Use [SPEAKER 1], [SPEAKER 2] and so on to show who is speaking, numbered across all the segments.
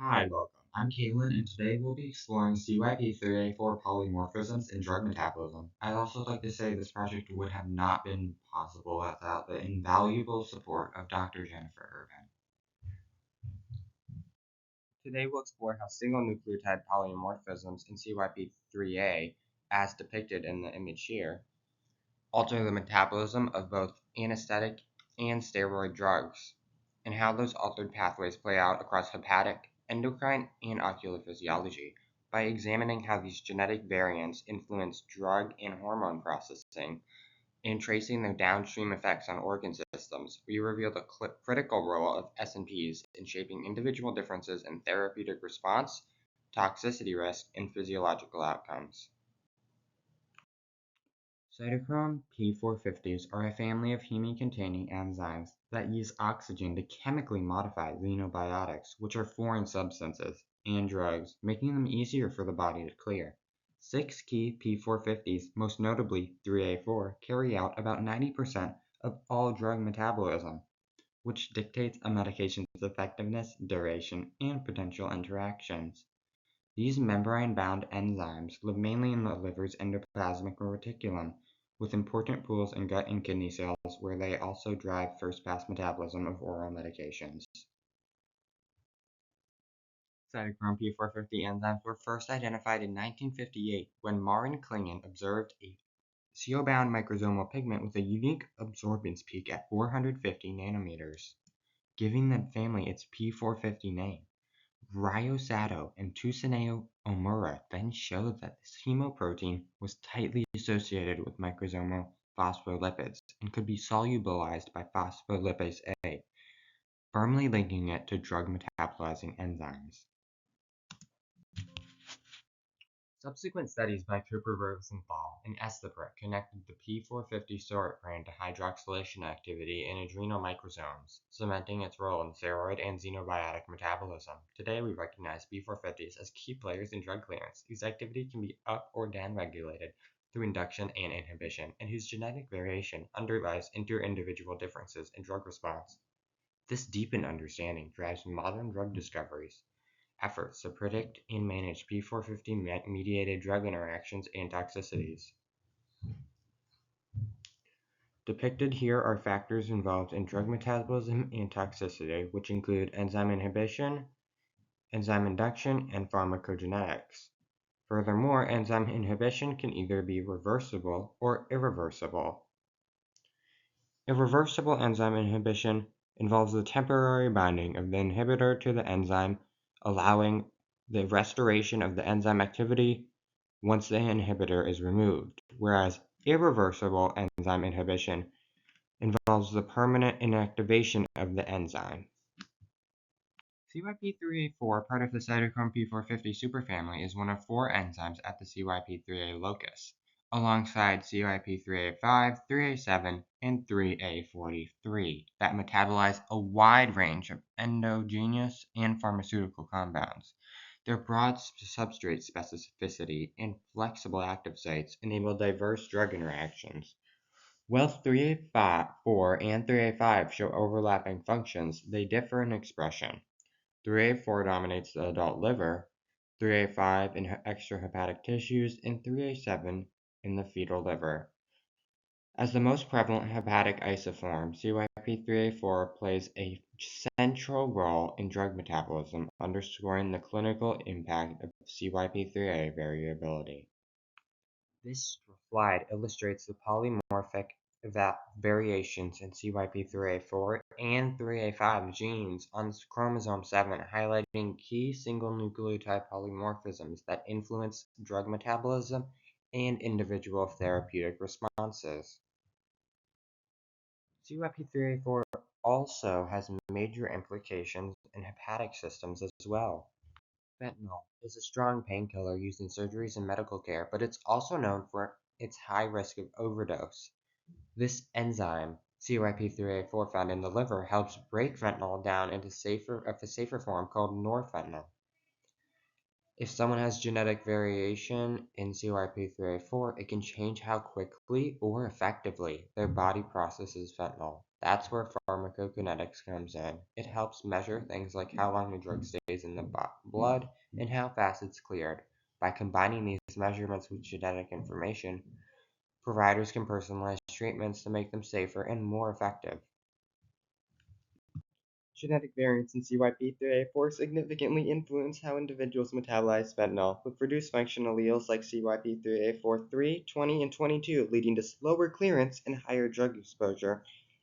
[SPEAKER 1] Hi, welcome. I'm Caelan, and today we'll be exploring CYP3A4 polymorphisms in drug metabolism. I'd also like to say this project would have not been possible without the invaluable support of Dr. Jennifer Irvin.
[SPEAKER 2] Today we'll explore how single nucleotide polymorphisms in CYP3A, as depicted in the image here, alter the metabolism of both anesthetic and steroid drugs, and how those altered pathways play out across hepatic, endocrine, and ocular physiology. By examining how these genetic variants influence drug and hormone processing, and tracing their downstream effects on organ systems, we reveal the critical role of SNPs in shaping individual differences in therapeutic response, toxicity risk, and physiological outcomes.
[SPEAKER 1] Cytochrome P450s are a family of heme-containing enzymes that use oxygen to chemically modify xenobiotics, which are foreign substances, and drugs, making them easier for the body to clear. Six key P450s, most notably 3A4, carry out about 90% of all drug metabolism, which dictates a medication's effectiveness, duration, and potential interactions. These membrane-bound enzymes live mainly in the liver's endoplasmic reticulum, with important pools in gut and kidney cells where they also drive first-pass metabolism of oral medications.
[SPEAKER 2] Cytochrome P450 enzymes were first identified in 1958 when Marin Klingen observed a CO-bound microsomal pigment with a unique absorbance peak at 450 nanometers, giving the family its P450 name. Ryosato and Tsuneyo Omura then showed that this hemoprotein was tightly associated with microsomal phospholipids and could be solubilized by phospholipase A, firmly linking it to drug metabolizing enzymes. Subsequent studies by Cooper Rosenthal and Estepret connected the P450 sorapran to hydroxylation activity in adrenal microsomes, cementing its role in steroid and xenobiotic metabolism. Today we recognize P450s as key players in drug clearance, whose activity can be up or down regulated through induction and inhibition, and whose genetic variation underlies inter-individual differences in drug response. This deepened understanding drives modern drug discoveries efforts to predict and manage P450-mediated drug interactions and toxicities. Depicted here are factors involved in drug metabolism and toxicity, which include enzyme inhibition, enzyme induction, and pharmacogenetics. Furthermore, enzyme inhibition can either be reversible or irreversible. Irreversible enzyme inhibition involves the temporary binding of the inhibitor to the enzyme, allowing the restoration of the enzyme activity once the inhibitor is removed, whereas irreversible enzyme inhibition involves the permanent inactivation of the enzyme. CYP3A4, part of the cytochrome P450 superfamily, is one of four enzymes at the CYP3A locus, alongside CYP3A5, 3A7, and 3A43, that metabolize a wide range of endogenous and pharmaceutical compounds. Their broad substrate specificity and flexible active sites enable diverse drug interactions. While 3A4 and 3A5 show overlapping functions, they differ in expression. 3A4 dominates the adult liver, 3A5 in extrahepatic tissues, and 3A7 in the fetal liver. As the most prevalent hepatic isoform, CYP3A4 plays a central role in drug metabolism, underscoring the clinical impact of CYP3A variability. This slide illustrates the polymorphic variations in CYP3A4 and 3A5 genes on chromosome 7, highlighting key single nucleotide polymorphisms that influence drug metabolism and individual therapeutic responses. CYP3A4 also has major implications in hepatic systems as well. Fentanyl is a strong painkiller used in surgeries and medical care, but it's also known for its high risk of overdose. This enzyme, CYP3A4 found in the liver, helps break fentanyl down into a safer form called norfentanyl. If someone has genetic variation in CYP3A4, it can change how quickly or effectively their body processes fentanyl. That's where pharmacokinetics comes in. It helps measure things like how long the drug stays in the blood and how fast it's cleared. By combining these measurements with genetic information, providers can personalize treatments to make them safer and more effective. Genetic variants in CYP3A4 significantly influence how individuals metabolize fentanyl, with reduced function alleles like CYP3A4 3, 20, and 22, leading to slower clearance and higher drug exposure.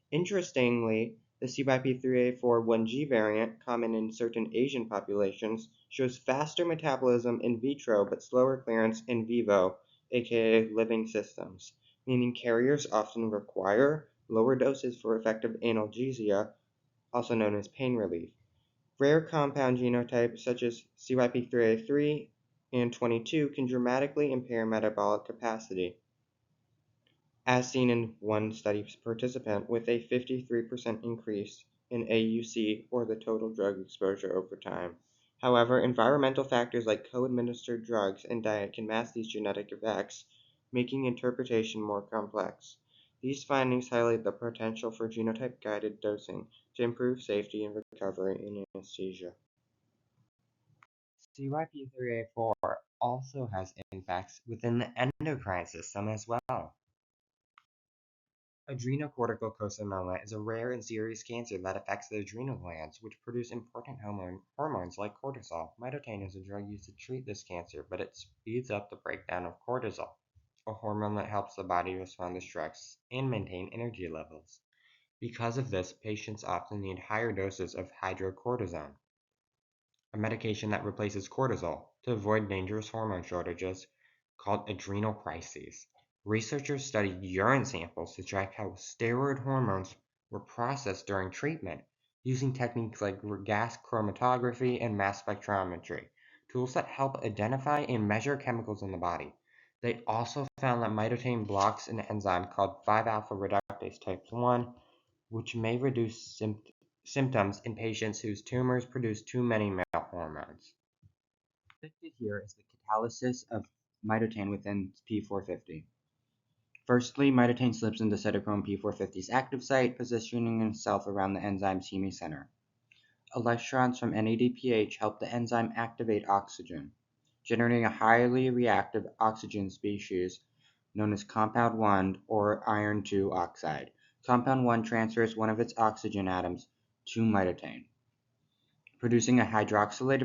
[SPEAKER 2] Interestingly, the CYP3A4 1G variant, common in certain Asian populations, shows faster metabolism in vitro but slower clearance in vivo, aka living systems, meaning carriers often require lower doses for effective analgesia, also known as pain relief. Rare compound genotypes such as CYP3A3 and 22 can dramatically impair metabolic capacity, as seen in one study participant with a 53% increase in AUC, or the total drug exposure over time. However, environmental factors like co-administered drugs and diet can mask these genetic effects, making interpretation more complex. These findings highlight the potential for genotype-guided dosing to improve safety and recovery in anesthesia. CYP3A4 also has impacts within the endocrine system as well. Adrenocorticocarcinoma is a rare and serious cancer that affects the adrenal glands, which produce important hormones like cortisol. Mitotane is a drug used to treat this cancer, but it speeds up the breakdown of cortisol, a hormone that helps the body respond to stress and maintain energy levels. Because of this, patients often need higher doses of hydrocortisone, a medication that replaces cortisol, to avoid dangerous hormone shortages called adrenal crises. Researchers studied urine samples to track how steroid hormones were processed during treatment, using techniques like gas chromatography and mass spectrometry, tools that help identify and measure chemicals in the body. They also found that mitotane blocks an enzyme called 5-alpha reductase type 1, which may reduce symptoms in patients whose tumors produce too many male hormones. Depicted here is the catalysis of mitotane within P450. Firstly, mitotane slips into cytochrome P450's active site, positioning itself around the enzyme's heme center. Electrons from NADPH help the enzyme activate oxygen, generating a highly reactive oxygen species known as compound 1 or iron 2 oxide. Compound 1 transfers one of its oxygen atoms to mitotane, producing a hydroxylated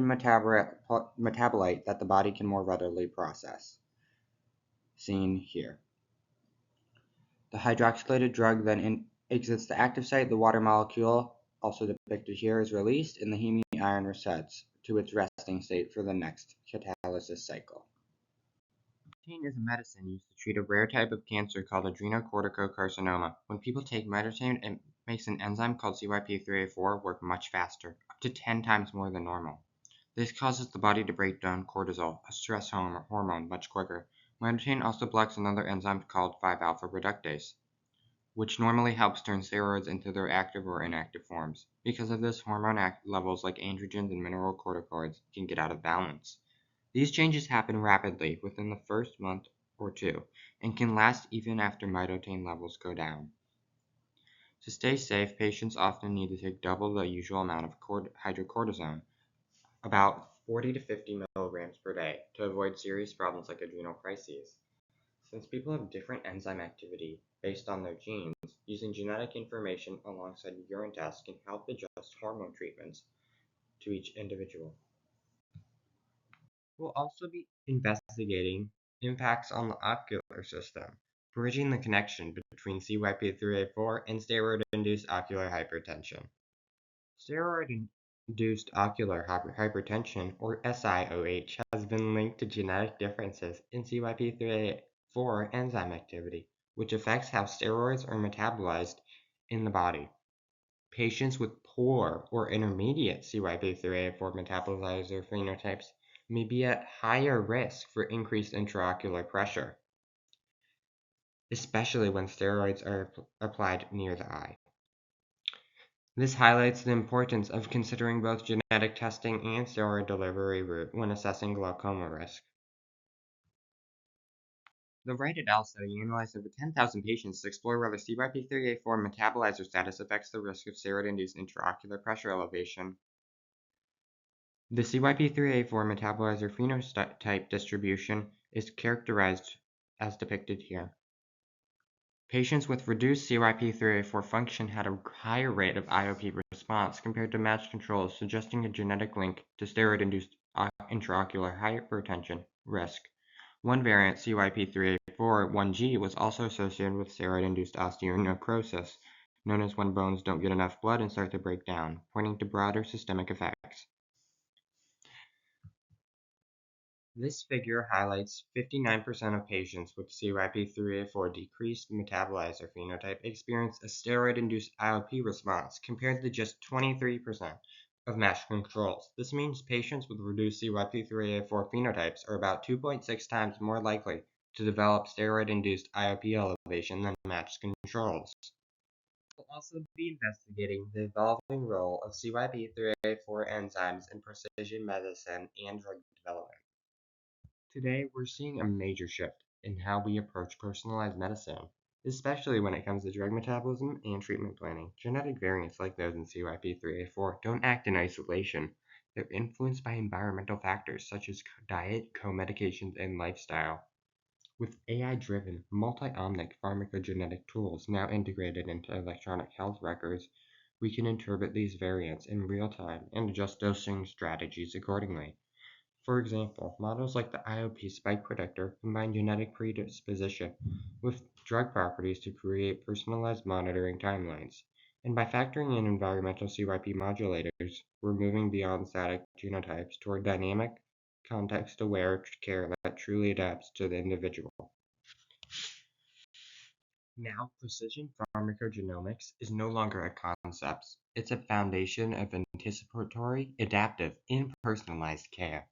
[SPEAKER 2] metabolite that the body can more readily process, seen here. The hydroxylated drug then exits the active site. The water molecule, also depicted here, is released, and the heme iron resets to its resting state for the next catalysis cycle. Mitotane is a medicine used to treat a rare type of cancer called adrenocorticocarcinoma. When people take mitotane, it makes an enzyme called CYP3A4 work much faster, up to 10 times more than normal. This causes the body to break down cortisol, a stress hormone, much quicker. Mitotane also blocks another enzyme called 5-alpha reductase, which normally helps turn steroids into their active or inactive forms. Because of this, hormone levels like androgens and mineralocorticoids can get out of balance. These changes happen rapidly within the first month or two, and can last even after mitotane levels go down. To stay safe, patients often need to take double the usual amount of hydrocortisone, about 40 to 50 milligrams per day, to avoid serious problems like adrenal crises. Since people have different enzyme activity based on their genes, using genetic information alongside urine tests can help adjust hormone treatments to each individual. We'll also be investigating impacts on the ocular system, bridging the connection between CYP3A4 and steroid-induced ocular hypertension. Steroid-induced ocular hypertension, or SIOH, has been linked to genetic differences in CYP3A4 enzyme activity, which affects how steroids are metabolized in the body. Patients with poor or intermediate CYP3A4 metabolizer phenotypes may be at higher risk for increased intraocular pressure, especially when steroids are applied near the eye. This highlights the importance of considering both genetic testing and steroid delivery route when assessing glaucoma risk. The Wright et al. Study analyzed over 10,000 patients to explore whether CYP3A4 metabolizer status affects the risk of steroid-induced intraocular pressure elevation. The CYP3A4 metabolizer phenotype distribution is characterized as depicted here. Patients with reduced CYP3A4 function had a higher rate of IOP response compared to matched controls, suggesting a genetic link to steroid-induced intraocular hypertension risk. One variant, CYP3A4-1G, was also associated with steroid-induced osteonecrosis, known as when bones don't get enough blood and start to break down, pointing to broader systemic effects. This figure highlights 59% of patients with CYP3A4 decreased metabolizer phenotype experienced a steroid-induced IOP response compared to just 23% of matched controls. This means patients with reduced CYP3A4 phenotypes are about 2.6 times more likely to develop steroid-induced IOP elevation than matched controls. We'll also be investigating the evolving role of CYP3A4 enzymes in precision medicine and drug development. Today, we're seeing a major shift in how we approach personalized medicine, especially when it comes to drug metabolism and treatment planning. Genetic variants like those in CYP3A4 don't act in isolation. They're influenced by environmental factors such as diet, co-medications, and lifestyle. With AI-driven, multi-omic pharmacogenetic tools now integrated into electronic health records, we can interpret these variants in real time and adjust dosing strategies accordingly. For example, models like the IOP spike predictor combine genetic predisposition with drug properties to create personalized monitoring timelines. And by factoring in environmental CYP modulators, we're moving beyond static genotypes toward dynamic, context-aware care that truly adapts to the individual. Now, precision pharmacogenomics is no longer a concept. It's a foundation of anticipatory, adaptive, and personalized care.